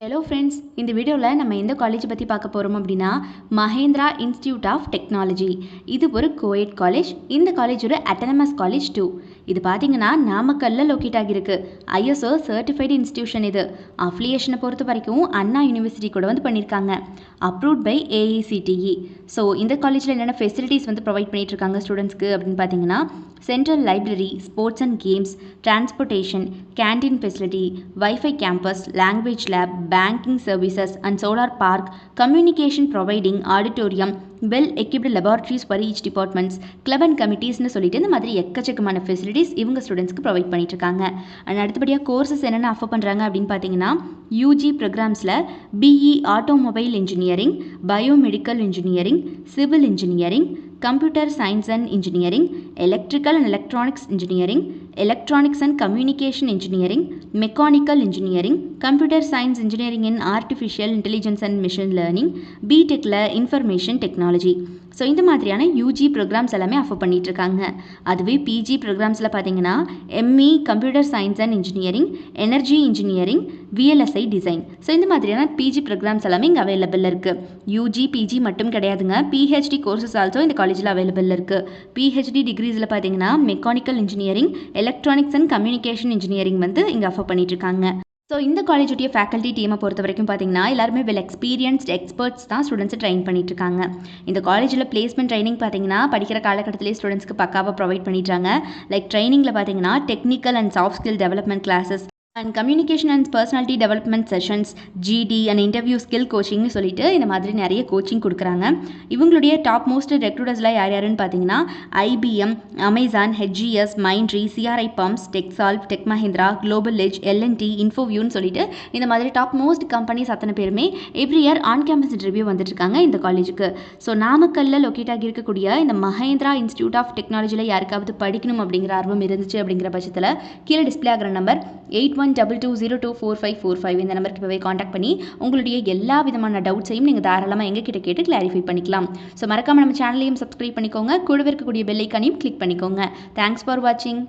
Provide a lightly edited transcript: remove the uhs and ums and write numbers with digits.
Hello friends, இந்த வீடியோவில் நம்ம எந்த காலேஜ் பற்றி பார்க்க போகிறோம் அப்படின்னா மஹேந்திரா இன்ஸ்டிடியூட் ஆஃப் டெக்னாலஜி. இது ஒரு கோஎட் காலேஜ். இந்த காலேஜ் ஒரு அட்டானமஸ் காலேஜ் டூ. இது பார்த்தீங்கன்னா நாமக்கல்ல லொக்கேட் ஆகியிருக்கு. ISO certified institution. இது அஃபிலியேஷனை பொறுத்த வரைக்கும் அண்ணா யூனிவர்சிட்டி கூட பண்ணியிருக்காங்க. Approved by AICTE. ஸோ இந்த காலேஜில் என்னென்ன ஃபெசிலிட்டிஸ் ப்ரொவைட் பண்ணிட்டு இருக்காங்க ஸ்டூடெண்ட்ஸ்க்கு அப்படின்னு பார்த்தீங்கன்னா central library, sports and games, transportation, canteen facility, wifi campus, language lab, banking services and solar park, communication providing, auditorium, well equipped laboratories for each departments, club and committees னு சொல்லிட்டு இந்த மாதிரி எக்கச்சக்கமான ஃபெசிலிட்டிஸ் இவங்க ஸ்டூடெண்ட்ஸ்க்கு ப்ரொவைட் பண்ணிட்டு இருக்காங்க. And அடுத்தபடியாக கோர்சஸ் என்னென்ன ஆஃபர் பண்ணுறாங்க அப்படின்னு பார்த்தீங்கன்னா யூஜி ப்ரோக்ராம்ஸில் BE automobile engineering, biomedical engineering, civil engineering, computer science and engineering, electrical and electronics engineering, electronics and communication engineering, mechanical engineering, computer science engineering in artificial intelligence and machine learning, பிடெக்கில் information technology. So இந்த மாதிரியான UG programs எல்லாமே offer பண்ணிட்டு இருக்காங்க. அதுவே PG ப்ரோக்ராம்ஸில் பார்த்தீங்கன்னா ME computer science and engineering, energy engineering, VLSI design. So இந்த மாதிரியான பிஜி ப்ரோக்ராம்ஸ் எல்லாமே இங்கே அவைலபிள் இருக்குது. யூஜி பிஜி மட்டும் கிடையாதுங்க, பிஹெச்டி கோர்சஸ் ஆல்சோ இந்த காலேஜில் அவைலபிள் இருக்குது. பிஹெச்டி டிகிரிஸில் பார்த்தீங்கன்னா mechanical engineering, electronics and communication engineering இங்கே ஆஃபர் பண்ணிட்டு இருக்காங்க. ஸோ இந்த காலேஜுடைய ஃபேக்கல்ட்டி டீமை பொறுத்த வரைக்கும் பார்த்தீங்கன்னா எல்லாருமே வெல் எக்ஸ்பீரியன்ஸ்ட் எக்ஸ்பர்ட்ஸ் தான் ஸ்டூடெண்ட்ஸை ட்ரெயின் பண்ணிட்டு இருக்காங்க. இந்த காலேஜில் பிளேஸ்மெண்ட் ட்ரைனிங் பார்த்தீங்கன்னா படிக்கிற காலகட்டத்திலே ஸ்டூடெண்ட்ஸ்க்கு பக்காவாக ப்ரொவைட் பண்ணிட்டாங்க. லைக் ட்ரைனிங்கில் பார்த்தீங்கன்னா technical and soft skill development classes and communication and personality development sessions, GD and interview skill கோச்சிங்னு சொல்லிட்டு இந்த மாதிரி நிறைய கோச்சிங் கொடுக்குறாங்க. இவங்களுடைய டாப் மோஸ்ட் ரெக்ரூட்டர்ஸ்லாம் யார் யாருன்னு பார்த்தீங்கன்னா IBM, Amazon, HGS, Mindtree, CRI Pumps, Techsolve, Tech Mahindra, Global Edge, L and T, இன்ஃபோவியூன்னு சொல்லிட்டு இந்த மாதிரி டாப் மோஸ்ட் கம்பெனிஸ் அத்தனை பேருமே every year on campus interview வந்துட்டு இருக்காங்க இந்த காலேஜுக்கு. ஸோ நாமக்கல்ல லொக்கேட் ஆகி இருக்கக்கூடிய இந்த மஹேந்திரா இன்ஸ்டிடியூட் ஆஃப் டெக்னாலஜியில் யாருக்காவது படிக்கணும் அப்படிங்கிற ஆர்வம் இருந்துச்சு அப்படிங்கிற பட்சத்தில் கீழே டிஸ்பிளே ஆகிற நம்பர் 8122024545 இந்த நம்பருக்கு இப்போவே காண்டாக்ட் பண்ணி உங்களுடைய எல்லா விதமான டவுட்ஸையும் நீங்கள் தாராளமாக எங்ககிட்ட கேட்டு கிளாரிஃபை பண்ணிக்கலாம். ஸோ மறக்காமல் நம்ம சேனலையும் சப்ஸ்கிரைப் பண்ணிக்கோங்க, கூடவே இருக்கக்கூடிய பெல் ஐக்கானையும் கிளிக் பண்ணிக்கோங்க. தேங்க்ஸ் ஃபார் வாட்சிங்.